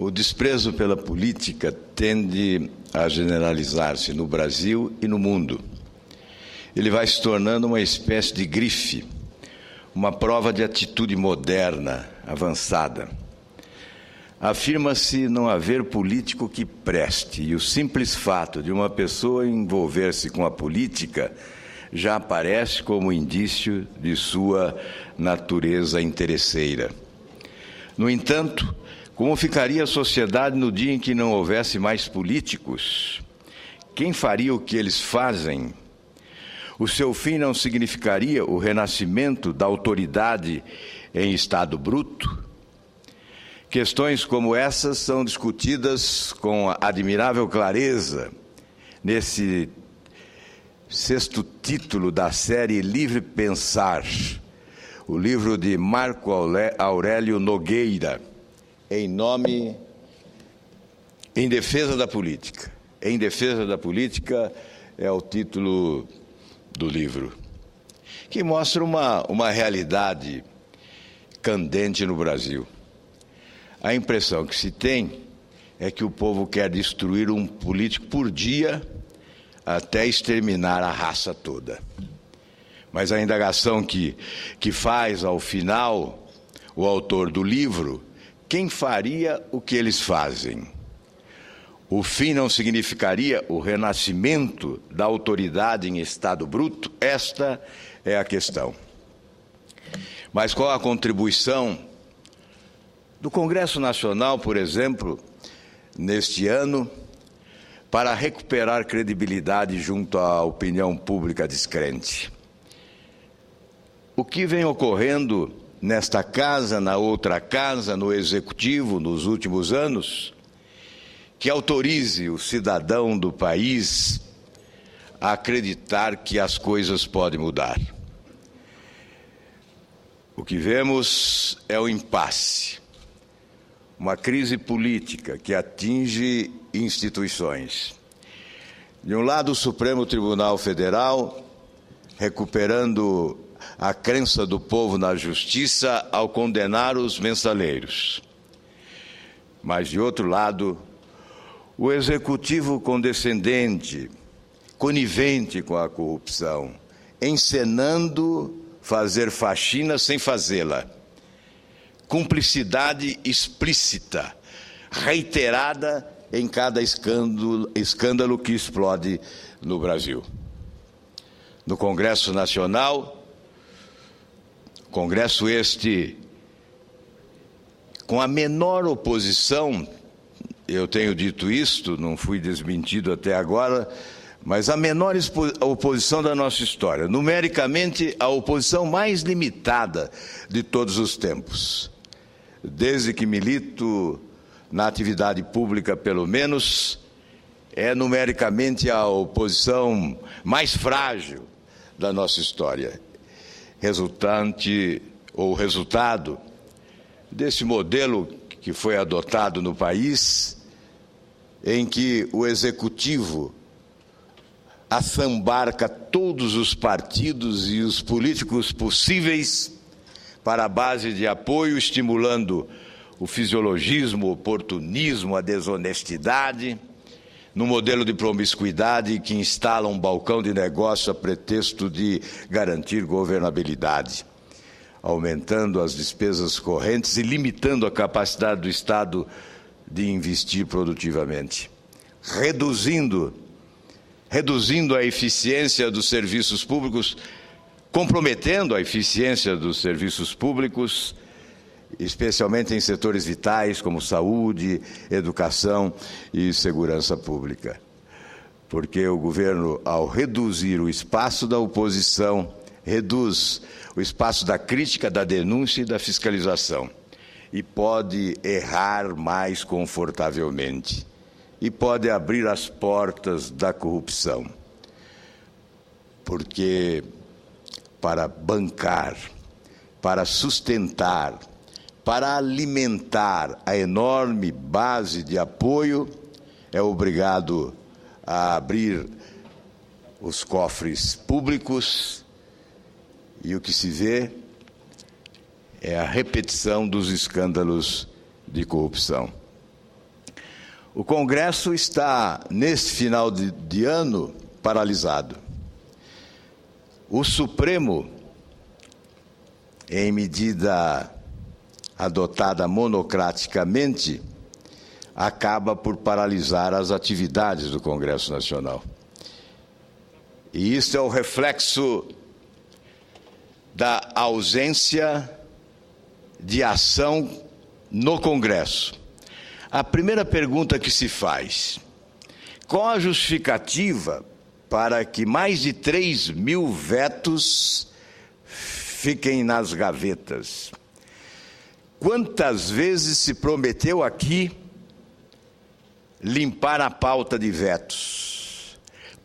O desprezo pela política tende a generalizar-se no Brasil e no mundo. Ele vai se tornando uma espécie de grife, uma prova de atitude moderna, avançada. Afirma-se não haver político que preste, e o simples fato de uma pessoa envolver-se com a política já aparece como indício de sua natureza interesseira. No entanto, como ficaria a sociedade no dia em que não houvesse mais políticos? Quem faria o que eles fazem? O seu fim não significaria o renascimento da autoridade em estado bruto? Questões como essas são discutidas com admirável clareza nesse sexto título da série Livre Pensar, o livro de Marco Aurélio Nogueira, em defesa da política. Em defesa da política é o título do livro, que mostra uma realidade candente no Brasil. A impressão que se tem é que o povo quer destruir um político por dia até exterminar a raça toda. Mas a indagação que faz ao final o autor do livro: quem faria o que eles fazem? O fim não significaria o renascimento da autoridade em estado bruto? Esta é a questão. Mas qual a contribuição do Congresso Nacional, por exemplo, neste ano, para recuperar credibilidade junto à opinião pública descrente? O que vem ocorrendo nesta casa, na outra casa, no Executivo, nos últimos anos, que autorize o cidadão do país a acreditar que as coisas podem mudar? O que vemos é o impasse, uma crise política que atinge instituições. De um lado, o Supremo Tribunal Federal, recuperando a crença do povo na justiça ao condenar os mensaleiros. Mas, de outro lado, o Executivo condescendente, conivente com a corrupção, encenando fazer faxina sem fazê-la. Cumplicidade explícita, reiterada em cada escândalo que explode no Brasil. No Congresso Nacional, Congresso este com a menor oposição, eu tenho dito isto, não fui desmentido até agora, mas a menor oposição da nossa história, numericamente a oposição mais limitada de todos os tempos. Desde que milito na atividade pública, pelo menos, é numericamente a oposição mais frágil da nossa história. Resultado desse modelo que foi adotado no país, em que o Executivo assambarca todos os partidos e os políticos possíveis para a base de apoio, estimulando o fisiologismo, o oportunismo, a desonestidade, no modelo de promiscuidade que instala um balcão de negócio a pretexto de garantir governabilidade, aumentando as despesas correntes e limitando a capacidade do Estado de investir produtivamente, reduzindo a eficiência dos serviços públicos, comprometendo a eficiência dos serviços públicos, especialmente em setores vitais como saúde, educação e segurança pública. Porque o governo, ao reduzir o espaço da oposição, reduz o espaço da crítica, da denúncia e da fiscalização. E pode errar mais confortavelmente. E pode abrir as portas da corrupção. Porque para bancar, para sustentar, para alimentar a enorme base de apoio, é obrigado a abrir os cofres públicos, e o que se vê é a repetição dos escândalos de corrupção. O Congresso está, nesse final de ano, paralisado. O Supremo, em medida adotada monocraticamente, acaba por paralisar as atividades do Congresso Nacional. E isso é o reflexo da ausência de ação no Congresso. A primeira pergunta que se faz: qual a justificativa para que mais de 3.000 vetos fiquem nas gavetas? Quantas vezes se prometeu aqui limpar a pauta de vetos?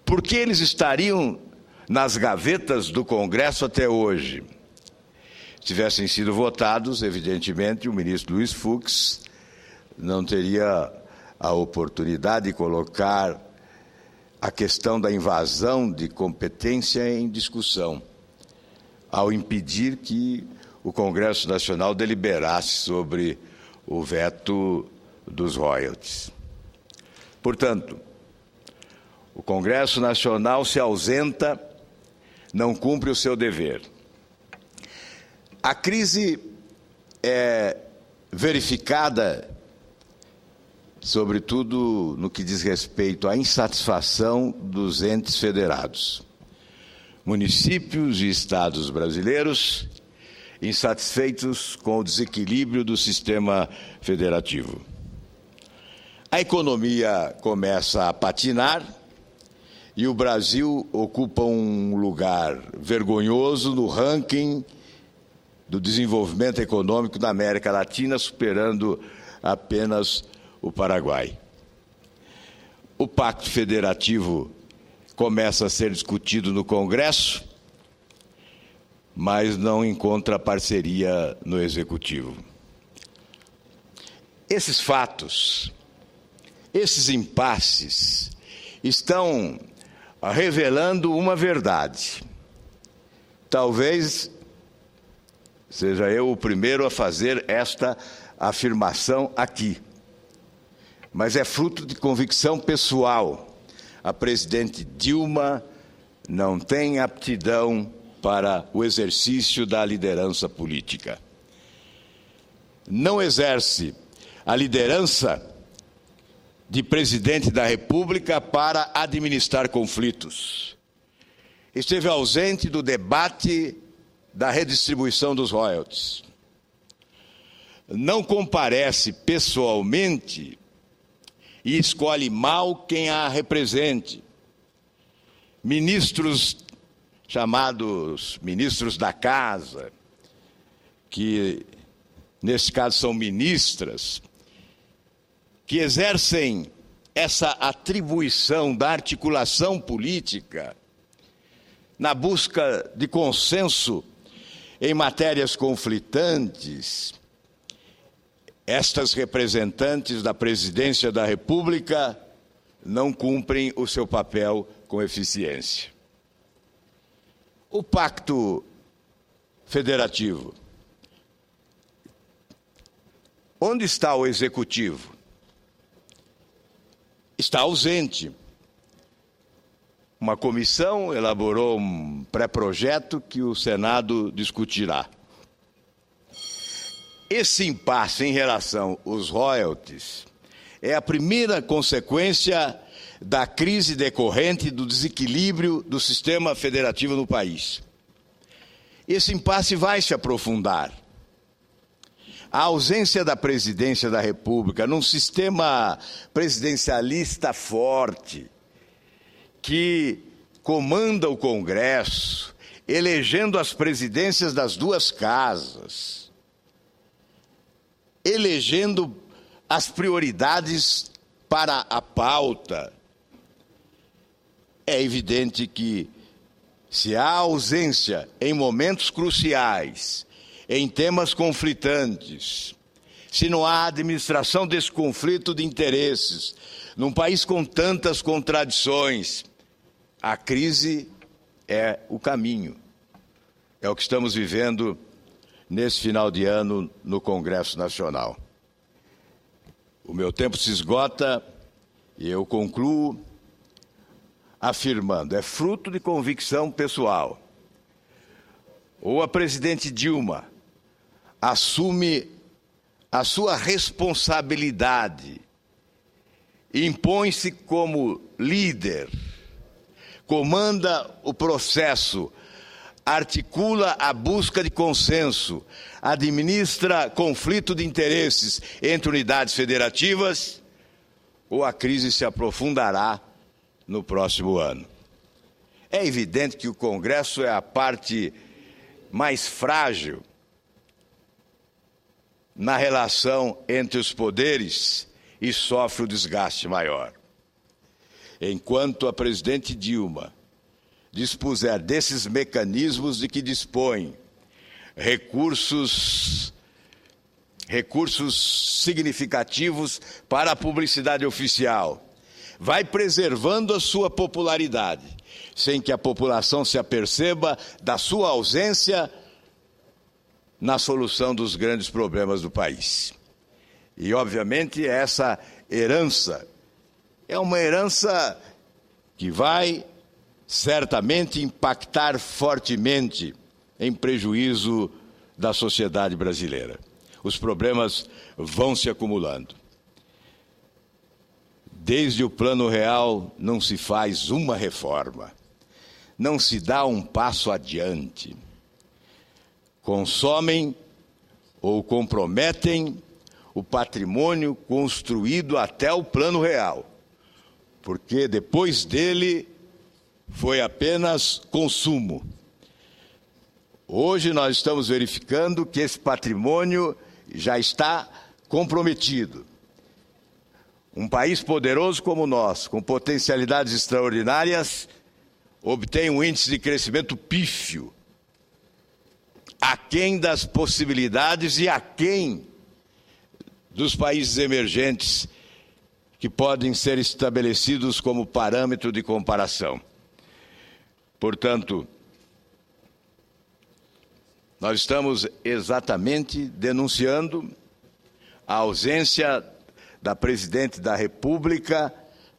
Por que eles estariam nas gavetas do Congresso até hoje? Se tivessem sido votados, evidentemente, o ministro Luiz Fux não teria a oportunidade de colocar a questão da invasão de competência em discussão, ao impedir que o Congresso Nacional deliberasse sobre o veto dos royalties. Portanto, o Congresso Nacional se ausenta, não cumpre o seu dever. A crise é verificada, sobretudo no que diz respeito à insatisfação dos entes federados. Municípios e estados brasileiros insatisfeitos com o desequilíbrio do sistema federativo. A economia começa a patinar e o Brasil ocupa um lugar vergonhoso no ranking do desenvolvimento econômico da América Latina, superando apenas o Paraguai. O Pacto Federativo começa a ser discutido no Congresso, mas não encontra parceria no Executivo. Esses fatos, esses impasses, estão revelando uma verdade. Talvez seja eu o primeiro a fazer esta afirmação aqui, mas é fruto de convicção pessoal. A presidente Dilma não tem aptidão para o exercício da liderança política. Não exerce a liderança de presidente da República para administrar conflitos. Esteve ausente do debate da redistribuição dos royalties. Não comparece pessoalmente e escolhe mal quem a represente. Ministros chamados ministros da casa, que nesse caso são ministras, que exercem essa atribuição da articulação política na busca de consenso em matérias conflitantes. Estas representantes da Presidência da República não cumprem o seu papel com eficiência. O Pacto Federativo. Onde está o Executivo? Está ausente. Uma comissão elaborou um pré-projeto que o Senado discutirá. Esse impasse em relação aos royalties é a primeira consequência da crise decorrente do desequilíbrio do sistema federativo no país. Esse impasse vai se aprofundar. A ausência da presidência da República num sistema presidencialista forte, que comanda o Congresso, elegendo as presidências das duas casas, elegendo as prioridades para a pauta. É evidente que, se há ausência em momentos cruciais, em temas conflitantes, se não há administração desse conflito de interesses, num país com tantas contradições, a crise é o caminho. É o que estamos vivendo nesse final de ano no Congresso Nacional. O meu tempo se esgota, E eu concluo afirmando, é fruto de convicção pessoal. Ou a presidente Dilma assume a sua responsabilidade, impõe-se como líder, comanda o processo, articula a busca de consenso, administra conflito de interesses entre unidades federativas, ou a crise se aprofundará no próximo ano. É evidente que o Congresso é a parte mais frágil na relação entre os poderes e sofre o desgaste maior. Enquanto a presidente Dilma dispuser desses mecanismos de que dispõe, recursos significativos para a publicidade oficial, vai preservando a sua popularidade, sem que a população se aperceba da sua ausência na solução dos grandes problemas do país. E, obviamente, essa herança é uma herança que vai certamente impactar fortemente em prejuízo da sociedade brasileira. Os problemas vão se acumulando. Desde o Plano Real não se faz uma reforma, não se dá um passo adiante. Consomem ou comprometem o patrimônio construído até o Plano Real, porque depois dele foi apenas consumo. Hoje nós estamos verificando que esse patrimônio já está comprometido. Um país poderoso como o nosso, com potencialidades extraordinárias, obtém um índice de crescimento pífio, aquém das possibilidades e aquém dos países emergentes que podem ser estabelecidos como parâmetro de comparação. Portanto, nós estamos exatamente denunciando a ausência da presidente da República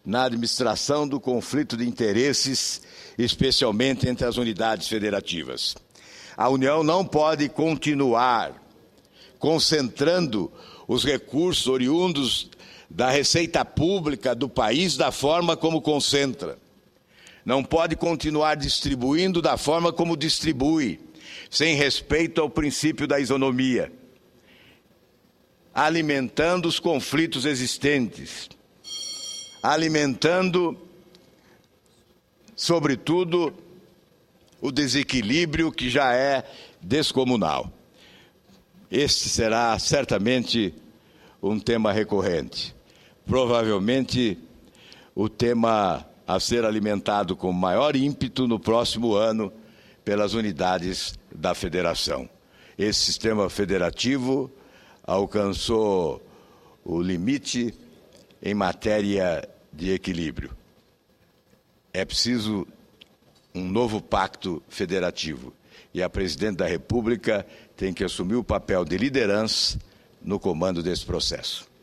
na administração do conflito de interesses, especialmente entre as unidades federativas. A União não pode continuar concentrando os recursos oriundos da receita pública do país da forma como concentra. Não pode continuar distribuindo da forma como distribui, sem respeito ao princípio da isonomia, alimentando os conflitos existentes, alimentando, sobretudo, o desequilíbrio que já é descomunal. Este será certamente um tema recorrente. Provavelmente o tema a ser alimentado com maior ímpeto no próximo ano pelas unidades da federação. Esse sistema federativo alcançou o limite em matéria de equilíbrio. É preciso um novo pacto federativo e a presidente da República tem que assumir o papel de liderança no comando desse processo.